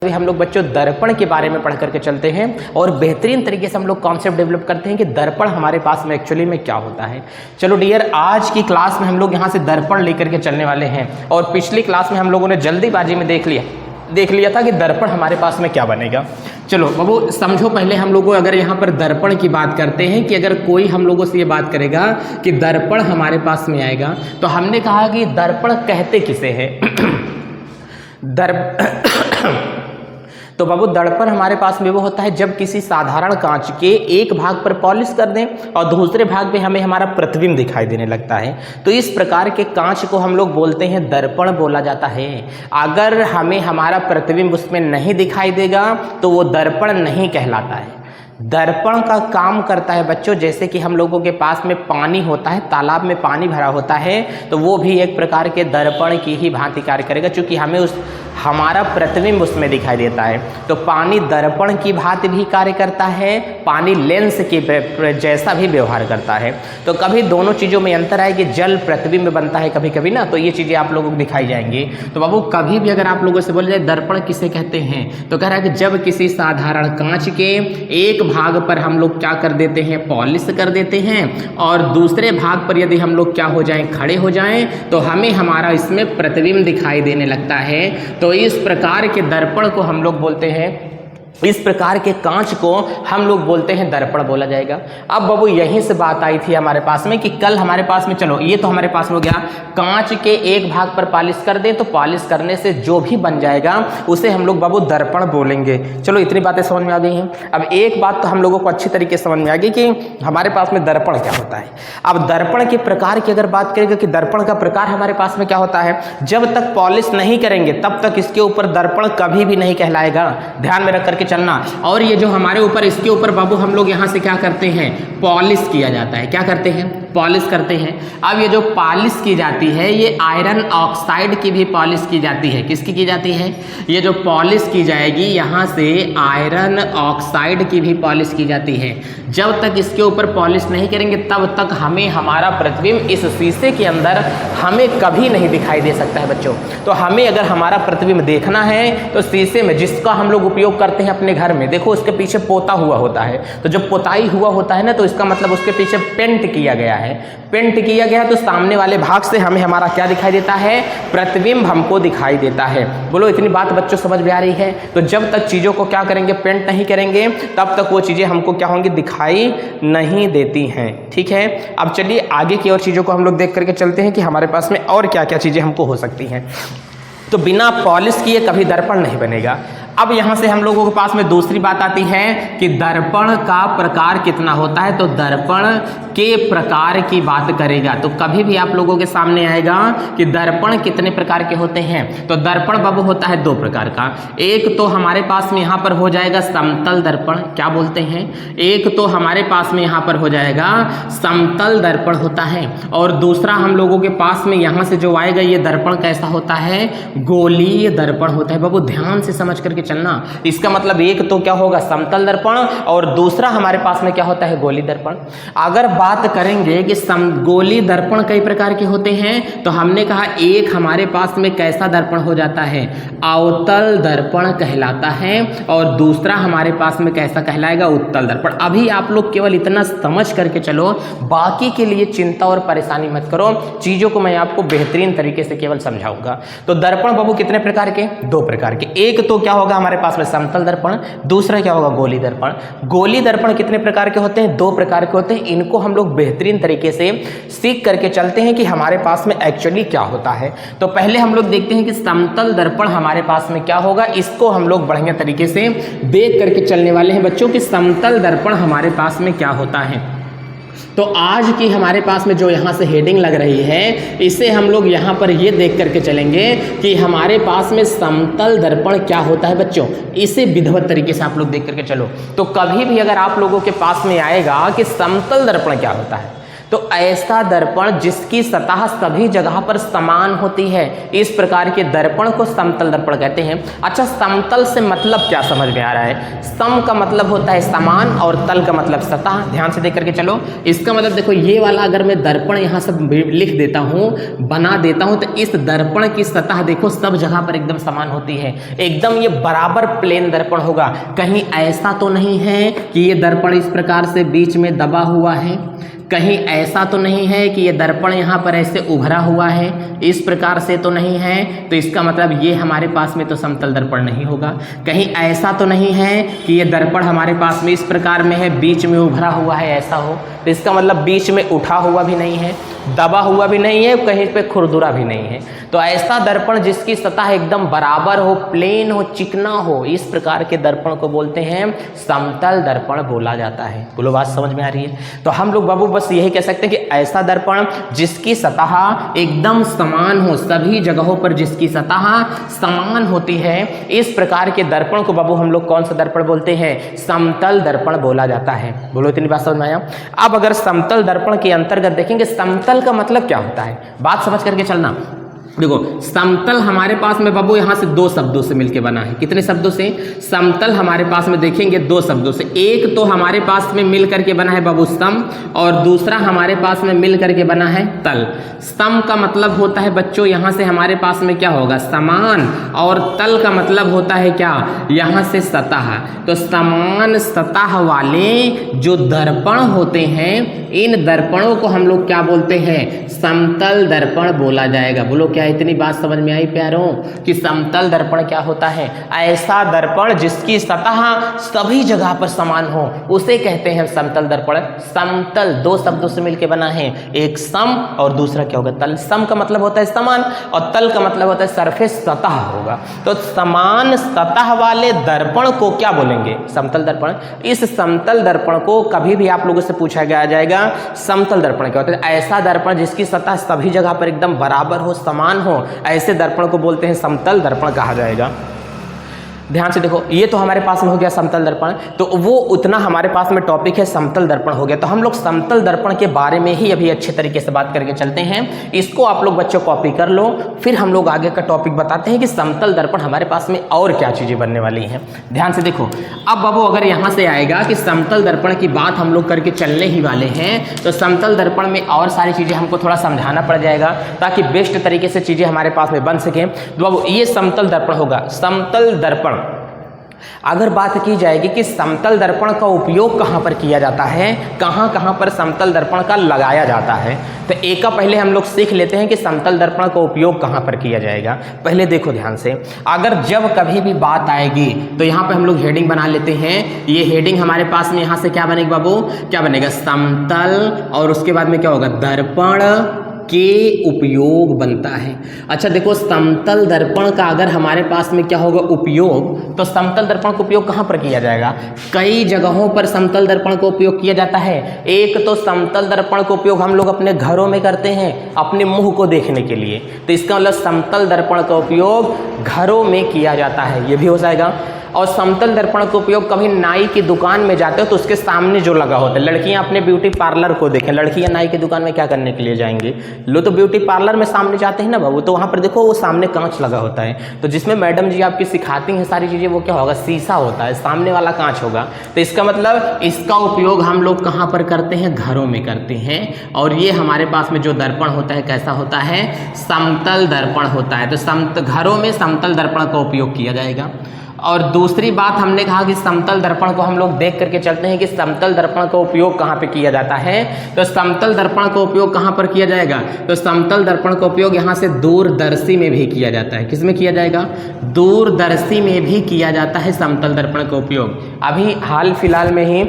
अभी हम लोग बच्चों दर्पण के बारे में पढ़ करके चलते हैं और बेहतरीन तरीके से हम लोग कॉन्सेप्ट डेवलप करते हैं कि दर्पण हमारे पास में एक्चुअली में क्या होता है। चलो डियर, आज की क्लास में हम लोग यहाँ से दर्पण लेकर के चलने वाले हैं और पिछली क्लास में हम लोगों ने जल्दीबाजी में देख लिया था कि दर्पण हमारे पास में क्या बनेगा। चलो बाबू समझो, पहले हम लोगों अगर यहाँ पर दर्पण की बात करते हैं कि अगर कोई हम लोगों से ये बात करेगा कि दर्पण हमारे पास में आएगा तो हमने कहा कि दर्पण कहते किसे है। तो बाबू दर्पण हमारे पास में वो होता है जब किसी साधारण कांच के एक भाग पर पॉलिश कर दें और दूसरे भाग में हमें हमारा प्रतिबिंब दिखाई देने लगता है, तो इस प्रकार के कांच को हम लोग बोलते हैं दर्पण बोला जाता है। अगर हमें हमारा प्रतिबिंब उसमें नहीं दिखाई देगा तो वो दर्पण नहीं कहलाता है। दर्पण का काम करता है बच्चों, जैसे कि हम लोगों के पास में पानी होता है, तालाब में पानी भरा होता है, तो वो भी एक प्रकार के दर्पण की ही भांति कार्य करेगा, क्योंकि हमें हमारा प्रतिबिंब उसमें दिखाई देता है। तो पानी दर्पण की भांति भी कार्य करता है, पानी लेंस के जैसा भी व्यवहार करता है। तो कभी दोनों चीज़ों में अंतर है कि जल प्रतिबिंब बनता है कभी कभी ना, तो ये चीज़ें आप लोगों को दिखाई जाएंगी। तो बाबू कभी भी अगर आप लोगों से बोले जाए दर्पण किसे कहते हैं, तो कह रहा है कि जब किसी साधारण कांच के एक भाग पर हम लोग क्या कर देते हैं, पॉलिश कर देते हैं, और दूसरे भाग पर यदि हम लोग क्या हो जाएं, खड़े हो जाएं, तो हमें हमारा इसमें प्रतिबिंब दिखाई देने लगता है। तो इस प्रकार के दर्पण को हम लोग बोलते हैं, इस प्रकार के कांच को हम लोग बोलते हैं दर्पण बोला जाएगा। अब बाबू यहीं से बात आई थी हमारे पास में कि कल हमारे पास में, चलो ये तो हमारे पास हो गया, कांच के एक भाग पर पॉलिश कर दें तो पॉलिश करने से जो भी बन जाएगा उसे हम लोग बाबू दर्पण बोलेंगे। चलो इतनी बातें समझ में आ गई हैं। अब एक बात तो हम लोगों को अच्छी तरीके से समझ में आ गई कि हमारे पास में दर्पण क्या होता है। अब दर्पण के प्रकार की अगर बात करेंगे कि दर्पण का प्रकार हमारे पास में क्या होता है, जब तक पॉलिश नहीं करेंगे तब तक इसके ऊपर दर्पण कभी भी नहीं कहलाएगा, ध्यान में रख करके चलना। और ये जो हमारे ऊपर, इसके ऊपर बाबू हम लोग यहाँ से क्या करते हैं, पॉलिश किया जाता है। क्या करते हैं, पॉलिश करते हैं। अब ये जो पॉलिश की जाती है ये आयरन ऑक्साइड की भी पॉलिश की जाती है। किसकी की जाती है, ये जो पॉलिश की जाएगी यहाँ से आयरन ऑक्साइड की भी पॉलिश की जाती है। जब तक इसके ऊपर पॉलिश नहीं करेंगे तब तक हमें हमारा प्रतिबिंब इस शीशे के अंदर हमें कभी नहीं दिखाई दे सकता है बच्चों। तो हमें अगर हमारा प्रतिबिंब देखना है तो शीशे में, जिसका हम लोग उपयोग करते हैं अपने घर में, देखो उसके पीछे पोता हुआ होता है। तो जब पोताई हुआ होता है ना, तो इसका मतलब उसके पीछे पेंट किया गया है। पेंट किया गया तो सामने वाले भाग से हमें हमारा क्या दिखाई देता है, प्रतिबिंब हमको दिखाई देता है। बोलो इतनी बात बच्चों समझ में आ रही है। तो जब तक चीज़ों को क्या करेंगे, पेंट नहीं करेंगे, तब तक वो चीज़ें हमको क्या होंगी, दिखाई नहीं देती हैं। ठीक है, अब चलिए आगे की और चीज़ों को हम लोग देख करके चलते हैं कि हमारे पास में और क्या क्या चीज़ें हमको हो सकती हैं। तो बिना पॉलिश किए कभी दर्पण नहीं बनेगा। अब यहाँ से हम लोगों के पास में दूसरी बात आती है कि दर्पण का प्रकार कितना होता है। तो दर्पण के प्रकार की बात करेगा तो कभी भी आप लोगों के सामने आएगा कि दर्पण कितने प्रकार के होते हैं। तो दर्पण बाबू होता है दो प्रकार का। एक तो हमारे पास में यहाँ पर हो जाएगा समतल दर्पण, क्या बोलते हैं, एक तो हमारे पास में यहाँ पर हो जाएगा समतल दर्पण होता है, और दूसरा हम लोगों के पास में यहाँ से जो आएगा ये दर्पण कैसा होता है, गोलीय दर्पण होता है। बाबू ध्यान से समझ करके चलना। इसका मतलब एक तो क्या होगा, समतल दर्पण, और दूसरा हमारे पास में क्या होता है, गोली दर्पण। अगर बात करेंगे कि गोली दर्पण कई प्रकार के होते हैं, तो हमने कहा एक हमारे पास में कैसा दर्पण हो जाता है, अवतल दर्पण कहलाता है, और दूसरा हमारे पास में कैसा कहलाएगा, उत्तल दर्पण। अभी आप लोग केवल इतना समझ करके चलो, बाकी के लिए चिंता और परेशानी मत करो, चीजों को मैं आपको बेहतरीन तरीके से केवल समझाऊंगा। तो दर्पण बाबू कितने प्रकार के, दो प्रकार के। एक तो क्या होगा हमारे पास में समतल दर्पण, दूसरा क्या होगा, गोली दर्पण। गोली दर्पण कितने प्रकार के होते हैं, दो प्रकार के होते हैं। इनको हम लोग बेहतरीन तरीके से सीख करके चलते हैं कि हमारे पास में एक्चुअली क्या होता है। तो पहले हम लोग देखते हैं कि समतल दर्पण हमारे पास में क्या होगा, इसको हम लोग बढ़िया तरीके से देख करके चलने वाले हैं बच्चों कि समतल दर्पण हमारे पास में क्या होता है। तो आज की हमारे पास में जो यहाँ से हेडिंग लग रही है, इसे हम लोग यहाँ पर ये देख करके चलेंगे कि हमारे पास में समतल दर्पण क्या होता है बच्चों। इसे विधिवत तरीके से आप लोग देख करके चलो। तो कभी भी अगर आप लोगों के पास में आएगा कि समतल दर्पण क्या होता है, तो ऐसा दर्पण जिसकी सतह सभी जगह पर समान होती है, इस प्रकार के दर्पण को समतल दर्पण कहते हैं। अच्छा, समतल से मतलब क्या समझ में आ रहा है? सम का मतलब होता है समान और तल का मतलब सतह। ध्यान से देख करके चलो, इसका मतलब देखो ये वाला अगर मैं दर्पण यहाँ से लिख देता हूँ, बना देता हूँ, तो इस दर्पण की सतह देखो सब जगह पर एकदम समान होती है, एकदम ये बराबर प्लेन दर्पण होगा। कहीं ऐसा तो नहीं है कि ये दर्पण इस प्रकार से बीच में दबा हुआ है, कहीं ऐसा तो नहीं है कि ये दर्पण यहाँ पर ऐसे उभरा हुआ है, इस प्रकार से तो नहीं है, तो इसका मतलब ये हमारे पास में तो समतल दर्पण नहीं होगा। कहीं ऐसा तो नहीं है कि ये दर्पण हमारे पास में इस प्रकार में है, बीच में उभरा हुआ है, ऐसा हो, तो इसका मतलब बीच में उठा हुआ भी नहीं है, दबा हुआ भी नहीं है, कहीं पे खुरदुरा भी नहीं है। तो ऐसा दर्पण जिसकी सतह एकदम बराबर हो, प्लेन हो, चिकना हो, इस प्रकार के दर्पण को बोलते हैं समतल दर्पण बोला जाता है। बोलो, बात समझ में आ रही है? तो हम लोग बाबू बस यही कह सकते हैं कि ऐसा दर्पण जिसकी सतह एकदम समान हो, सभी जगहों पर जिसकी सतह समान होती है, इस प्रकार के दर्पण को बाबू हम लोग कौन सा दर्पण बोलते हैं? समतल दर्पण बोला जाता है। बोलो, इतनी बात समझ में आया? अब अगर समतल दर्पण के अंतर्गत देखेंगे, समतल का मतलब क्या होता है, बात समझ करके चलना। देखो, समतल हमारे पास में बाबू यहाँ से दो शब्दों से मिलके बना है। कितने शब्दों से? समतल हमारे पास में देखेंगे दो शब्दों से। एक तो हमारे पास में मिल करके बना है बाबू सम, और दूसरा हमारे पास में मिल करके बना है तल। सम का मतलब होता है बच्चों यहाँ से हमारे पास में क्या होगा? समान, और तल का मतलब होता है क्या? यहाँ से सतह। तो समान सतह वाले जो दर्पण होते हैं, इन दर्पणों को हम लोग क्या बोलते हैं? समतल दर्पण बोला जाएगा। बोलो, क्या इतनी बात समझ में आई प्यारों कि समतल दर्पण क्या होता है? ऐसा दर्पण जिसकी सतह सभी जगह पर समान हो, उसे कहते हैं समतल दर्पण। समतल दो शब्दों से मिलकर बना है, एक सम और दूसरा क्या होगा? तल। सम का मतलब होता है समान, और तल का मतलब होता है सरफेस, सतह होगा। तो समान सतह वाले दर्पण को क्या बोलेंगे? समतल दर्पण। इस समतल दर्पण को कभी भी आप लोगों से पूछा गया जाएगा समतल दर्पण क्या होता है? ऐसा दर्पण जिसकी सतह सभी जगह पर एकदम बराबर हो, समान हो, ऐसे दर्पण को बोलते हैं समतल दर्पण कहा जाएगा। ध्यान से देखो, ये तो हमारे पास में हो गया समतल दर्पण, तो वो उतना हमारे पास में टॉपिक है, समतल दर्पण हो गया। तो हम लोग समतल दर्पण के बारे में ही अभी अच्छे तरीके से बात करके चलते हैं। इसको आप लोग बच्चों कॉपी कर लो, फिर हम लोग आगे का टॉपिक बताते हैं कि समतल दर्पण हमारे पास में और क्या चीज़ें बनने वाली हैं। ध्यान से देखो, अब बाबू अगर यहाँ से आएगा कि समतल दर्पण की बात हम लोग करके चलने ही वाले हैं, तो समतल दर्पण में और सारी चीज़ें हमको थोड़ा समझाना पड़ जाएगा ताकि बेस्ट तरीके से चीज़ें हमारे पास में बन सकें। तो बाबू ये समतल दर्पण होगा। समतल दर्पण अगर बात की जाएगी कि समतल दर्पण का उपयोग कहाँ पर किया जाता है, कहाँ कहाँ पर समतल दर्पण का लगाया जाता है, तो एक का पहले हम लोग सीख लेते हैं कि समतल दर्पण का उपयोग कहाँ पर किया जाएगा। पहले देखो ध्यान से, अगर जब कभी भी बात आएगी तो यहाँ पे हम लोग हेडिंग बना लेते हैं। ये हेडिंग हमारे पास में यहाँ से क्या बनेगा बाबू? क्या बनेगा? समतल, और उसके बाद में क्या होगा? दर्पण के उपयोग बनता है। अच्छा देखो, समतल दर्पण का अगर हमारे पास में क्या होगा? उपयोग, तो समतल दर्पण का उपयोग कहाँ पर किया जाएगा? कई जगहों पर समतल दर्पण का उपयोग किया जाता है। एक तो समतल दर्पण का उपयोग हम लोग अपने घरों में करते हैं अपने मुंह को देखने के लिए, तो इसका मतलब समतल दर्पण का उपयोग घरों में किया जाता है, ये भी हो जाएगा। और समतल दर्पण का उपयोग कभी नाई की दुकान में जाते हो तो उसके सामने जो लगा होता है, लड़कियां अपने ब्यूटी पार्लर को देखें, लड़कियां नाई की दुकान में क्या करने के लिए जाएंगे? लो तो ब्यूटी पार्लर में सामने जाते हैं ना बाबू, तो वहाँ पर देखो वो सामने कांच लगा होता है, तो जिसमें मैडम जी आपकी सिखाती हैं सारी चीज़ें, वो क्या होगा? शीशा होता है, सामने वाला कांच होगा। तो इसका मतलब इसका उपयोग हम लोग कहाँ पर करते हैं? घरों में करते हैं। और ये हमारे पास में जो दर्पण होता है कैसा होता है? समतल दर्पण होता है। तो घरों में समतल दर्पण का उपयोग किया जाएगा। और दूसरी बात हमने कहा कि समतल दर्पण को हम लोग देख करके चलते हैं कि समतल दर्पण का उपयोग कहाँ पे किया जाता है। तो समतल दर्पण का उपयोग कहाँ पर किया जाएगा? तो समतल दर्पण का उपयोग यहाँ से दूरदर्शी में भी किया जाता है। किसमें किया जाएगा? दूरदर्शी में भी किया जाता है समतल दर्पण का उपयोग। अभी हाल फिलहाल में ही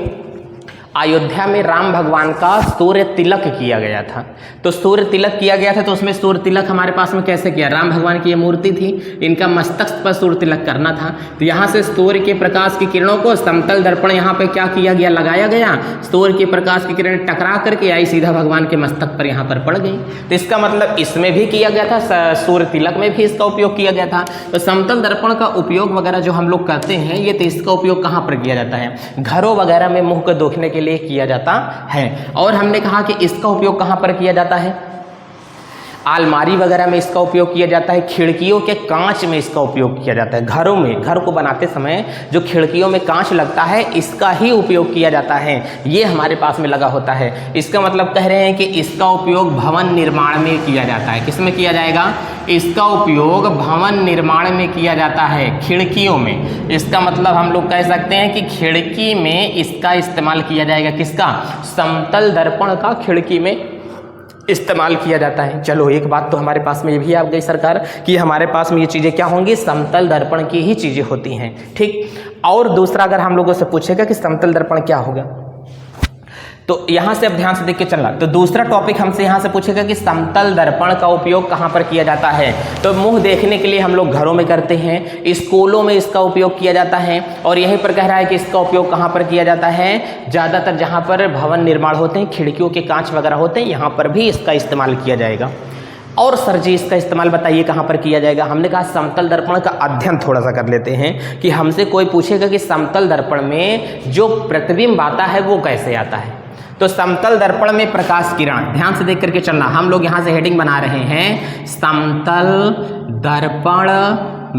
अयोध्या में राम भगवान का सूर्य तिलक किया गया था। तो सूर्य तिलक किया गया था, तो उसमें सूर्य तिलक हमारे पास में कैसे किया? राम भगवान की ये मूर्ति थी, इनका मस्तक पर सूर्य तिलक करना था, तो यहाँ से सूर्य के प्रकाश की किरणों को समतल दर्पण यहाँ पे क्या किया गया? लगाया गया। सूर्य के प्रकाश की किरण टकरा करके आई सीधा भगवान के मस्तक पर यहाँ पर पड़ गई। तो इसका मतलब इसमें भी किया गया था, सूर्य तिलक में भी इसका उपयोग किया गया था। तो समतल दर्पण का उपयोग वगैरह जो हम लोग करते हैं, ये तो इसका उपयोग कहाँ पर किया जाता है? घरों वगैरह में मुँह को देखने के लिए किया जाता है। और हमने कहा कि इसका उपयोग कहाँ पर किया जाता है, अलमारी वगैरह में इसका उपयोग किया जाता है, खिड़कियों के कांच में इसका उपयोग किया जाता है। घरों में, घर को बनाते समय जो खिड़कियों में कांच लगता है इसका ही उपयोग किया जाता है, ये हमारे पास में लगा होता है। इसका मतलब कह रहे हैं कि इसका उपयोग भवन निर्माण में किया जाता है। किस में किया जाएगा, इसका उपयोग भवन निर्माण में किया जाता है, खिड़कियों में। इसका मतलब हम लोग कह सकते हैं कि खिड़की में इसका इस्तेमाल किया जाएगा। किसका, समतल दर्पण का खिड़की में इस्तेमाल किया जाता है। चलो एक बात तो हमारे पास में ये भी आ गई सरकार कि हमारे पास में ये चीज़ें क्या होंगी, समतल दर्पण की ही चीज़ें होती हैं। ठीक। और दूसरा अगर हम लोगों से पूछेगा कि समतल दर्पण क्या होगा, तो यहाँ से अब ध्यान से देख के चलना। तो दूसरा टॉपिक हमसे यहाँ से पूछेगा कि समतल दर्पण का उपयोग कहाँ पर किया जाता है। तो मुंह देखने के लिए हम लोग घरों में करते हैं, स्कूलों में इसका उपयोग किया जाता है, और यहीं पर कह रहा है कि इसका उपयोग कहाँ पर किया जाता है, ज़्यादातर जहाँ पर भवन निर्माण होते हैं, खिड़कियों के कांच वगैरह होते हैं, यहाँ पर भी इसका इस्तेमाल किया जाएगा। और सर जी इसका इस्तेमाल बताइए कहाँ पर किया जाएगा। हमने कहा समतल दर्पण का अध्ययन थोड़ा सा कर लेते हैं कि हमसे कोई पूछेगा कि समतल दर्पण में जो प्रतिबिंब आता है वो कैसे आता है। तो समतल दर्पण में प्रकाश किरण, ध्यान से देख करके चलना। हम लोग यहाँ से हेडिंग बना रहे हैं, समतल दर्पण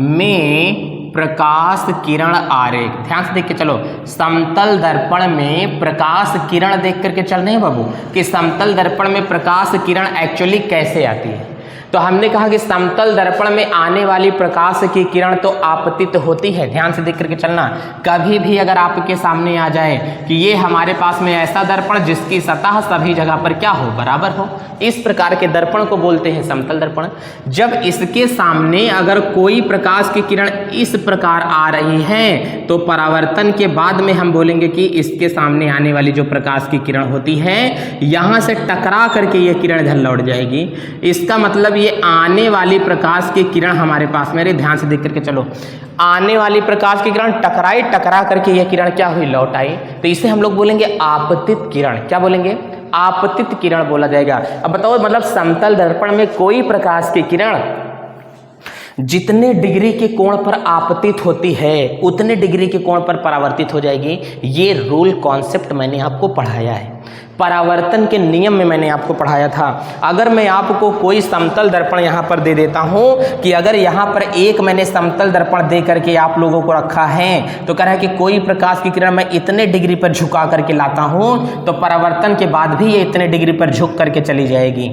में प्रकाश किरण आरेख। ध्यान से देख के चलो, समतल दर्पण में प्रकाश किरण देख करके चल रहे हैं बाबू कि समतल दर्पण में प्रकाश किरण एक्चुअली कैसे आती है। तो हमने कहा कि समतल दर्पण में आने वाली प्रकाश की किरण तो आपतित होती है। ध्यान से देख करके चलना। कभी भी अगर आपके सामने आ जाए कि ये हमारे पास में ऐसा दर्पण जिसकी सतह सभी जगह पर क्या हो, बराबर हो, इस प्रकार के दर्पण को बोलते हैं समतल दर्पण। जब इसके सामने अगर कोई प्रकाश की किरण इस प्रकार आ रही है तो परावर्तन के बाद में हम बोलेंगे कि इसके सामने आने वाली जो प्रकाश की किरण होती है यहाँ से टकरा करके ये किरण इधर लौट जाएगी। इसका मतलब ये आने वाली प्रकाश की किरण हमारे पास, मेरे ध्यान से देख करके चलो, आने वाली प्रकाश की किरण टकरा करके ये किरण क्या हुई, लौट आई। तो इसे हम लोग बोलेंगे आपतित किरण। क्या बोलेंगे, आपतित किरण बोला जाएगा। अब बताओ मतलब समतल दर्पण में कोई प्रकाश की किरण जितने डिग्री के कोण पर आपतित होती है उतने डिग्री के कोण पर परावर्तित हो जाएगी। ये रूल कॉन्सेप्ट मैंने आपको पढ़ाया है, परावर्तन के नियम में मैंने आपको पढ़ाया था। अगर मैं आपको कोई समतल दर्पण यहाँ पर दे देता हूँ कि अगर यहाँ पर एक मैंने समतल दर्पण दे करके आप लोगों को रखा है तो कह रहा है कि कोई प्रकाश की किरण मैं इतने डिग्री पर झुका करके लाता हूँ तो परावर्तन के बाद भी ये इतने डिग्री पर झुक करके चली जाएगी।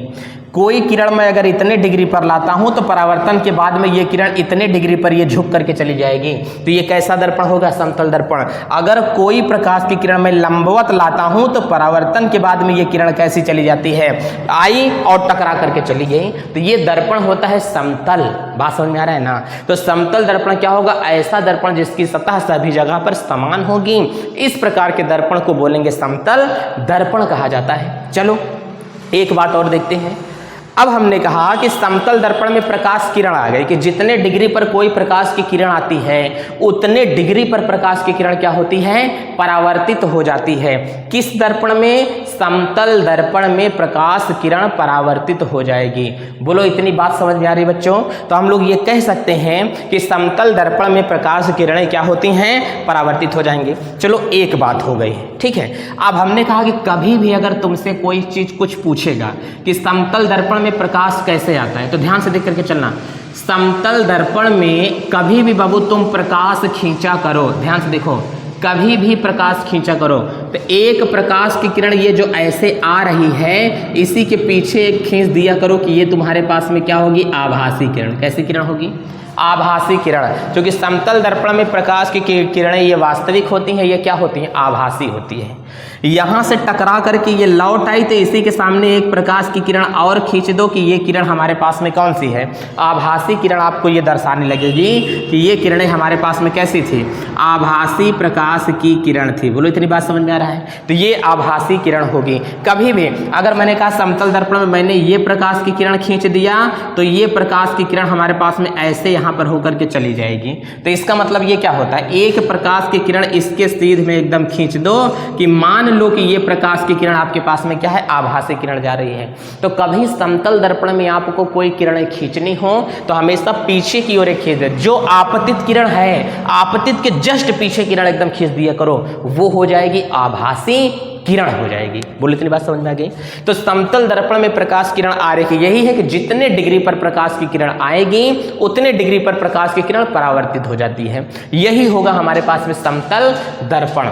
कोई किरण मैं अगर इतने डिग्री पर लाता हूं तो परावर्तन के बाद में ये किरण इतने डिग्री पर ये झुक करके चली जाएगी। तो ये कैसा दर्पण होगा, समतल दर्पण। अगर कोई प्रकाश की किरण मैं लंबवत लाता हूं तो परावर्तन के बाद में ये किरण कैसी चली जाती है, आई और टकरा करके चली गई। तो ये दर्पण होता है समतल। बात समझ में आ रहा है ना। तो समतल दर्पण क्या होगा, ऐसा दर्पण जिसकी सतह सभी जगह पर समान होगी। इस प्रकार के दर्पण को बोलेंगे समतल दर्पण कहा जाता है। चलो एक बात और देखते हैं। अब हमने कहा कि समतल दर्पण में प्रकाश किरण आ गई कि जितने डिग्री पर कोई प्रकाश की किरण आती है उतने डिग्री पर प्रकाश की किरण क्या होती है, परावर्तित हो जाती है। किस दर्पण में, समतल दर्पण में प्रकाश किरण परावर्तित हो जाएगी। बोलो इतनी बात समझ में आ रही बच्चों। तो हम लोग ये कह सकते हैं कि समतल दर्पण में प्रकाश किरणें क्या होती हैं, परावर्तित हो जाएंगी। चलो एक बात हो गई, ठीक है। अब हमने कहा कि कभी भी अगर तुमसे कोई चीज कुछ पूछेगा कि समतल दर्पण में प्रकाश कैसे आता है तो ध्यान से देख करके चलना। समतल दर्पण में कभी भी बाबू तुम प्रकाश खींचा करो, ध्यान से देखो, कभी भी प्रकाश खींचा करो तो एक प्रकाश की किरण ये जो ऐसे आ रही है इसी के पीछे एक खींच दिया करो कि ये तुम्हारे पास में क्या होगी, आभासी किरण। कैसी किरण होगी, आभासी किरण। क्योंकि समतल दर्पण में प्रकाश की किरणें ये वास्तविक होती हैं, ये क्या होती हैं, आभासी होती है। यहाँ से टकरा करके ये लौट आई तो इसी के सामने एक प्रकाश की किरण और खींच दो कि ये किरण हमारे पास में कौन सी है, आभासी किरण। आपको ये दर्शाने लगेगी कि ये किरणें हमारे पास में कैसी थी, आभासी प्रकाश की किरण थी। बोलो इतनी बात समझ में आ रहा है। तो ये आभासी किरण होगी। कभी भी अगर मैंने कहा समतल दर्पण में मैंने ये प्रकाश की किरण खींच दिया तो ये प्रकाश की किरण हमारे पास में ऐसे यहाँ पर होकर के चली जाएगी। तो इसका मतलब ये क्या होता है, एक प्रकाश की किरण इसके सीध में एकदम खींच दो कि मान लो कि ये प्रकाश की किरण आपके पास में क्या है, आभासी किरण जा रही है। तो कभी समतल दर्पण में आपको कोई किरणें खींचनी हो तो हमेशा पीछे की ओर खींच दे। जो आपतित किरण है, आपतित के जस्ट पीछे किरण एकदम खींच दिया करो, वो हो जाएगी आभासी किरण हो जाएगी। बोले इतनी बात समझ में आ गई। तो समतल दर्पण में प्रकाश किरण आरेख यही है कि जितने डिग्री पर प्रकाश की किरण आएगी उतने डिग्री पर प्रकाश की किरण परावर्तित हो जाती है। यही होगा हमारे पास में समतल दर्पण।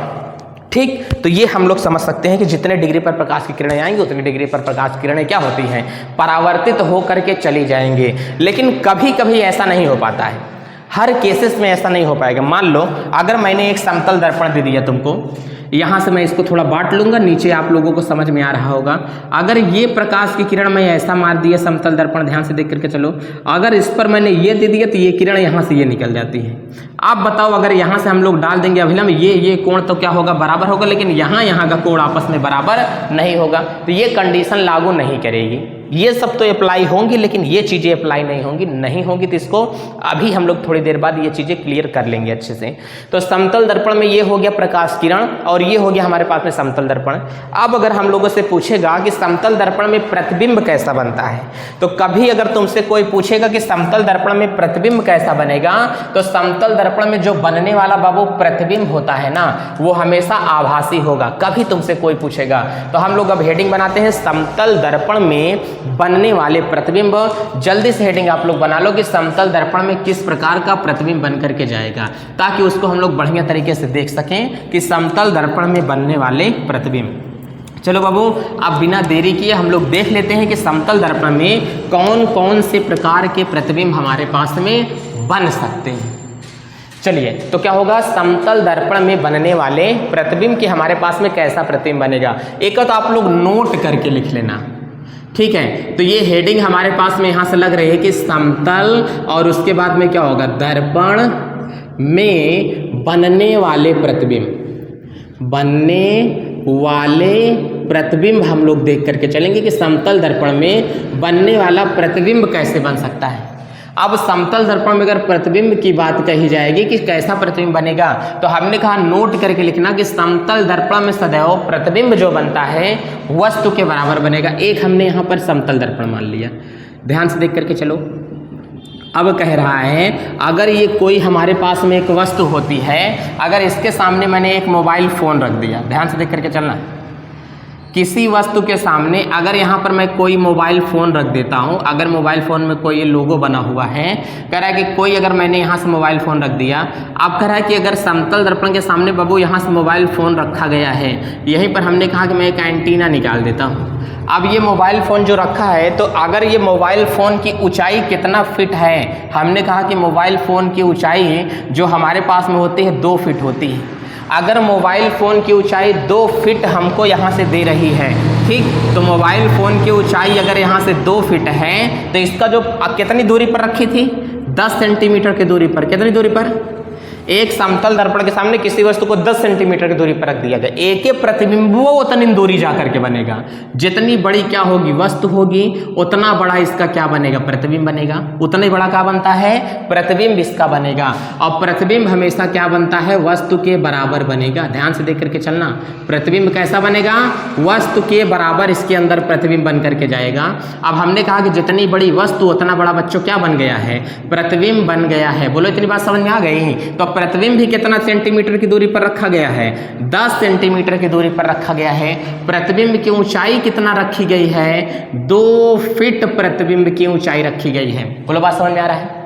ठीक, तो ये हम लोग समझ सकते हैं कि जितने डिग्री पर प्रकाश की किरणें आएंगी उतनी डिग्री पर प्रकाश की किरणें क्या होती हैं, परावर्तित होकर के चली जाएंगे। लेकिन कभी कभी ऐसा नहीं हो पाता है, हर केसेस में ऐसा नहीं हो पाएगा। मान लो अगर मैंने एक समतल दर्पण दे दिया तुमको, यहाँ से मैं इसको थोड़ा बांट लूंगा, नीचे आप लोगों को समझ में आ रहा होगा। अगर ये प्रकाश की किरण मैं ऐसा मार दिया समतल दर्पण, ध्यान से देख करके चलो, अगर इस पर मैंने ये दे दिया तो ये किरण यहाँ से ये निकल जाती है। आप बताओ अगर यहाँ से हम लोग डाल देंगे अभिलंब, ये कोण तो क्या होगा, बराबर होगा, लेकिन यहाँ का कोण आपस में बराबर नहीं होगा, तो ये कंडीशन लागू नहीं करेगी। ये सब तो अप्लाई होंगी लेकिन ये चीज़ें अप्लाई नहीं होंगी, तो इसको अभी हम लोग थोड़ी देर बाद ये चीज़ें क्लियर कर लेंगे अच्छे से। तो समतल दर्पण में ये हो गया प्रकाश किरण और ये हो गया हमारे पास में समतल दर्पण। अब अगर हम लोगों से पूछेगा कि समतल दर्पण में प्रतिबिंब कैसा बनता है, तो कभी अगर तुमसे कोई पूछेगा कि समतल दर्पण में प्रतिबिंब कैसा बनेगा, तो समतल दर्पण में जो बनने वाला बाबू प्रतिबिंब होता है ना, वो हमेशा आभासी होगा। कभी तुमसे कोई पूछेगा तो हम लोग अब हेडिंग बनाते हैं समतल दर्पण में बनने वाले प्रतिबिंब। जल्दी से हेडिंग आप लोग बना लो कि समतल दर्पण में किस प्रकार का प्रतिबिंब बन करके जाएगा, ताकि उसको हम लोग बढ़िया तरीके से देख सकें कि समतल दर्पण में बनने वाले प्रतिबिंब। चलो बाबू, अब बिना देरी किए हम लोग देख लेते हैं कि समतल दर्पण में कौन कौन से प्रकार के प्रतिबिंब हमारे पास में बन सकते हैं। चलिए, तो क्या होगा, समतल दर्पण में बनने वाले प्रतिबिंब के हमारे पास में कैसा प्रतिबिंब बनेगा, एक तो आप लोग नोट करके लिख लेना। ठीक है, तो ये हेडिंग हमारे पास में यहाँ से लग रही है कि समतल और उसके बाद में क्या होगा, दर्पण में बनने वाले प्रतिबिंब। बनने वाले प्रतिबिंब हम लोग देख करके चलेंगे कि समतल दर्पण में बनने वाला प्रतिबिंब कैसे बन सकता है। अब समतल दर्पण में अगर प्रतिबिंब की बात कही जाएगी कि कैसा प्रतिबिंब बनेगा, तो हमने कहा नोट करके लिखना कि समतल दर्पण में सदैव प्रतिबिंब जो बनता है वस्तु के बराबर बनेगा। एक हमने यहाँ पर समतल दर्पण मान लिया, ध्यान से देख करके चलो। अब कह रहा है अगर ये कोई हमारे पास में एक वस्तु होती है, अगर इसके सामने मैंने एक मोबाइल फ़ोन रख दिया, ध्यान से देख करके चलना, किसी वस्तु के सामने अगर यहाँ पर मैं कोई मोबाइल फ़ोन रख देता हूँ, अगर मोबाइल फ़ोन में कोई ये लोगो बना हुआ है, कह रहा है कि कोई अगर मैंने यहाँ से मोबाइल फ़ोन रख दिया, अब कह रहा है कि अगर समतल दर्पण के सामने बाबू यहाँ से मोबाइल फ़ोन रखा गया है, यहीं पर हमने कहा कि मैं एक एंटीना निकाल देता हूँ। अब ये मोबाइल फ़ोन जो रखा है, तो अगर ये मोबाइल फ़ोन की ऊंचाई कितना फिट है, हमने कहा कि मोबाइल फ़ोन की ऊंचाई जो हमारे पास में होती है 2 फीट होती है। अगर मोबाइल फ़ोन की ऊंचाई 2 फीट हमको यहाँ से दे रही है, ठीक, तो मोबाइल फ़ोन की ऊंचाई अगर यहाँ से 2 फीट है, तो इसका जो कितनी दूरी पर रखी थी, 10 सेंटीमीटर की दूरी पर। कितनी दूरी पर, एक समतल दर्पण के सामने किसी वस्तु को 10 सेंटीमीटर की दूरी पर रख दिया जाए, एक ही प्रतिबिंब वो उतनी दूरी जा करके बनेगा। जितनी बड़ी क्या होगी वस्तु होगी, उतना बड़ा इसका क्या बनेगा, प्रतिबिंब बनेगा। उतना ही बड़ा क्या बनता है, प्रतिबिंब इसका बनेगा। और प्रतिबिंब हमेशा क्या बनता है, वस्तु के बराबर बनेगा। ध्यान से देख करके चलना, प्रतिबिंब कैसा बनेगा, वस्तु के बराबर इसके अंदर प्रतिबिंब बन करके जाएगा। अब हमने कहा कि जितनी बड़ी वस्तु उतना बड़ा बच्चों क्या बन गया है, प्रतिबिंब बन गया है। बोलो इतनी बात समझ में आ गई। तो प्रतिबिंब भी कितना सेंटीमीटर की दूरी पर रखा गया है, 10 सेंटीमीटर की दूरी पर रखा गया है। प्रतिबिंब की ऊंचाई कितना रखी गई है, 2 फीट प्रतिबिंब की ऊंचाई रखी गई है। बोलो बात समझ में आ रहा है।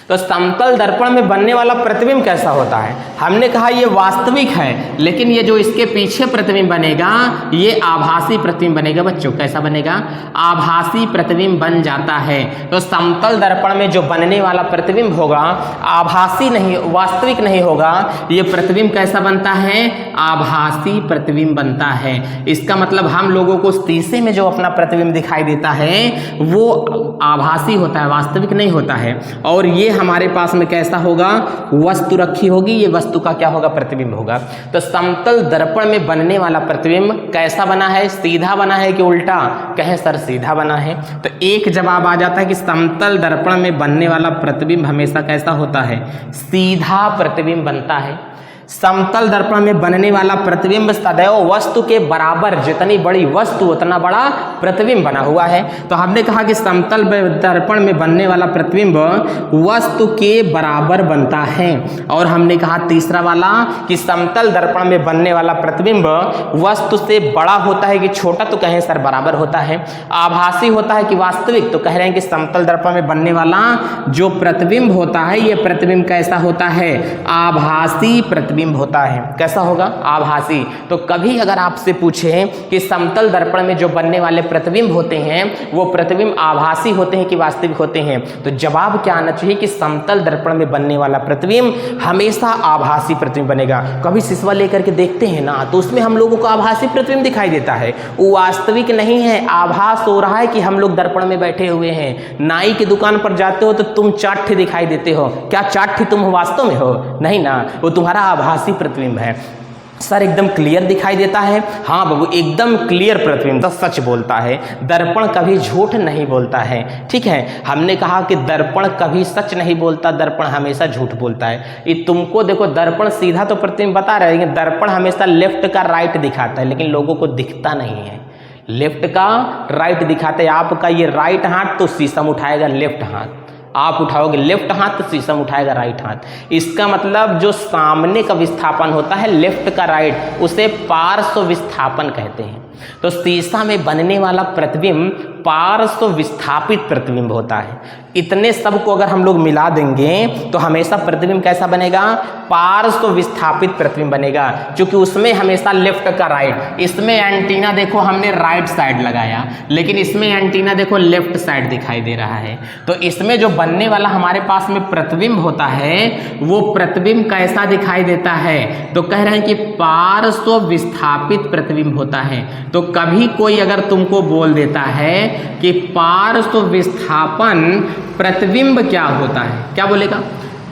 तो समतल दर्पण में बनने वाला प्रतिबिंब कैसा होता है, हमने कहा ये वास्तविक है, लेकिन ये जो इसके पीछे प्रतिबिंब बनेगा ये आभासी प्रतिबिंब बनेगा। बच्चों कैसा बनेगा, आभासी प्रतिबिंब बन जाता है। तो समतल दर्पण में जो बनने वाला प्रतिबिंब होगा आभासी नहीं, वास्तविक नहीं होगा। ये प्रतिबिंब कैसा बनता है, आभासी प्रतिबिंब बनता है। इसका मतलब हम लोगों को शीशे में जो अपना प्रतिबिंब दिखाई देता है वो आभासी होता है, वास्तविक नहीं होता है। और ये हमारे पास में कैसा होगा, वस्तु रखी होगी, ये वस्तु का क्या होगा, प्रतिबिंब होगा। तो समतल दर्पण में बनने वाला प्रतिबिंब कैसा बना है, सीधा बना है कि उल्टा, कहें सर सीधा बना है। तो एक जवाब आ जाता है कि समतल दर्पण में बनने वाला प्रतिबिंब हमेशा कैसा होता है, सीधा प्रतिबिंब बनता है। समतल दर्पण में बनने वाला प्रतिबिंब सदैव वस्तु के बराबर, जितनी बड़ी वस्तु उतना बड़ा प्रतिबिंब बना हुआ है। तो हमने कहा कि समतल दर्पण में बनने वाला प्रतिबिंब वस्तु के बराबर बनता है। और हमने कहा तीसरा वाला कि समतल दर्पण में बनने वाला प्रतिबिंब वस्तु से बड़ा होता है कि छोटा, तो कहें सर बराबर होता है। आभासी होता है कि वास्तविक, तो कह रहे हैं कि समतल दर्पण में बनने वाला जो प्रतिबिंब होता है ये प्रतिबिंब कैसा होता है? आभासी प्रतिबिंब होता है। कैसा होगा? आभासी। तो कभी अगर आपसे पूछे कि समतल दर्पण में जो बनने वाले प्रतिबिंब होते हैं वो प्रतिबिंब आभासी होते हैं कि वास्तविक होते हैं, तो जवाब क्या आना चाहिए कि समतल दर्पण में बनने वाला प्रतिबिंब हमेशा आभासी प्रतिबिंब बनेगा। कभी सिसवा लेकर के देखते हैं ना तो उसमें हम लोगों को आभासी प्रतिबिंब दिखाई देता है, वो वास्तविक नहीं है। आभास हो रहा है कि हम लोग दर्पण में बैठे हुए हैं। नाई की दुकान पर जाते हो तो तुम चाट दिखाई देते हो, क्या चाट तुम वास्तव में हो? नहीं ना, वो तुम्हारा आभासी प्रतिबिंब है। सर एकदम क्लियर दिखाई देता है? हाँ बाबू, एकदम क्लियर प्रतिबिंब, तो सच बोलता है। दर्पण कभी झूठ नहीं बोलता है। ठीक है, हमने कहा कि दर्पण कभी सच नहीं बोलता, दर्पण हमेशा झूठ बोलता है। ये तुमको देखो, दर्पण सीधा तो प्रतिबिंब बता रहे हैं, लेकिन दर्पण हमेशा लेफ्ट का राइट दिखाता है, लेकिन लोगों को दिखता नहीं है। लेफ्ट का राइट दिखाते हैं। आपका ये राइट हाथ तो शीशम उठाएगा लेफ्ट हाथ, आप उठाओगे लेफ्ट हाथ तो शीशम उठाएगा राइट हाथ। इसका मतलब जो सामने का विस्थापन होता है लेफ्ट का राइट, उसे पार्श्व विस्थापन कहते हैं। तो शीशा में बनने वाला प्रतिबिंब पार्श्व विस्थापित प्रतिबिंब होता है। इतने सब को अगर हम लोग मिला देंगे तो हमेशा प्रतिबिंब कैसा बनेगा? पार्श्व विस्थापित प्रतिबिंब बनेगा, क्योंकि उसमें हमेशा लेफ्ट का राइट। इसमें एंटीना देखो हमने राइट साइड लगाया, लेकिन इसमें एंटीना देखो लेफ्ट साइड दिखाई दे रहा है। तो इसमें जो बनने वाला हमारे पास में प्रतिबिंब होता है वो प्रतिबिंब कैसा दिखाई देता है? तो कह रहे हैं कि पार्श्व विस्थापित प्रतिबिंब होता है। तो कभी कोई अगर तुमको बोल देता है कि पार्श्व विस्थापन प्रतिबिंब क्या होता है, क्या बोलेगा?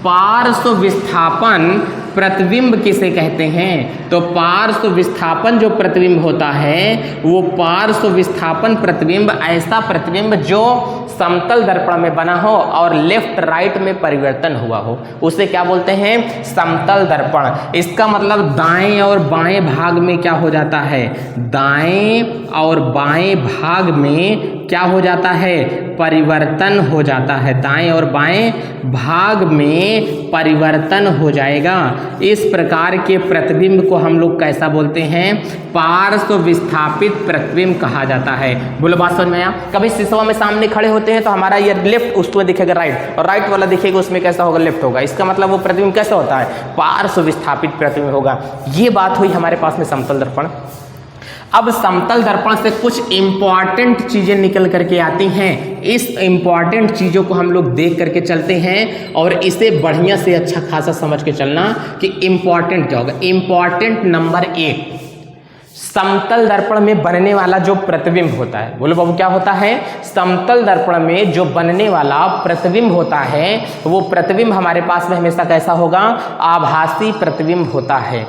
पार्श्व विस्थापन प्रतिबिंब किसे कहते हैं? तो पार्श्व विस्थापन जो प्रतिबिंब होता है वो पार्श्व विस्थापन प्रतिबिंब ऐसा प्रतिबिंब जो समतल दर्पण में बना हो और लेफ्ट राइट में परिवर्तन हुआ हो, उसे क्या बोलते हैं? समतल दर्पण। इसका मतलब दाएं और बाएं भाग में क्या हो जाता है? दाएं और बाएं भाग में क्या हो जाता है? परिवर्तन हो जाता है। दाएं और बाएं भाग में परिवर्तन हो जाएगा। इस प्रकार के प्रतिबिंब को हम लोग कैसा बोलते हैं? पार्श्व विस्थापित प्रतिबिंब कहा जाता है। बोलो बात समझ में आया? कभी शीशा में सामने खड़े होते हैं तो हमारा ये लेफ्ट उसमें दिखेगा राइट, और राइट वाला दिखेगा उसमें कैसा होगा? लेफ्ट होगा। इसका मतलब वो प्रतिबिंब कैसा होता है? पार्श्व विस्थापित प्रतिबिंब होगा। ये बात हुई हमारे पास में समतल दर्पण। अब समतल दर्पण से कुछ इंपॉर्टेंट चीजें निकल करके आती हैं। इस इंपॉर्टेंट चीजों को हम लोग देख करके चलते हैं और इसे बढ़िया से अच्छा खासा समझ के चलना कि इंपॉर्टेंट क्या होगा। इंपॉर्टेंट नंबर 1, समतल दर्पण में बनने वाला जो प्रतिबिंब होता है, बोलो बाबू क्या होता है? समतल दर्पण में जो बनने वाला प्रतिबिंब होता है वो प्रतिबिंब हमारे पास में हमेशा कैसा होगा? आभासी प्रतिबिंब होता है।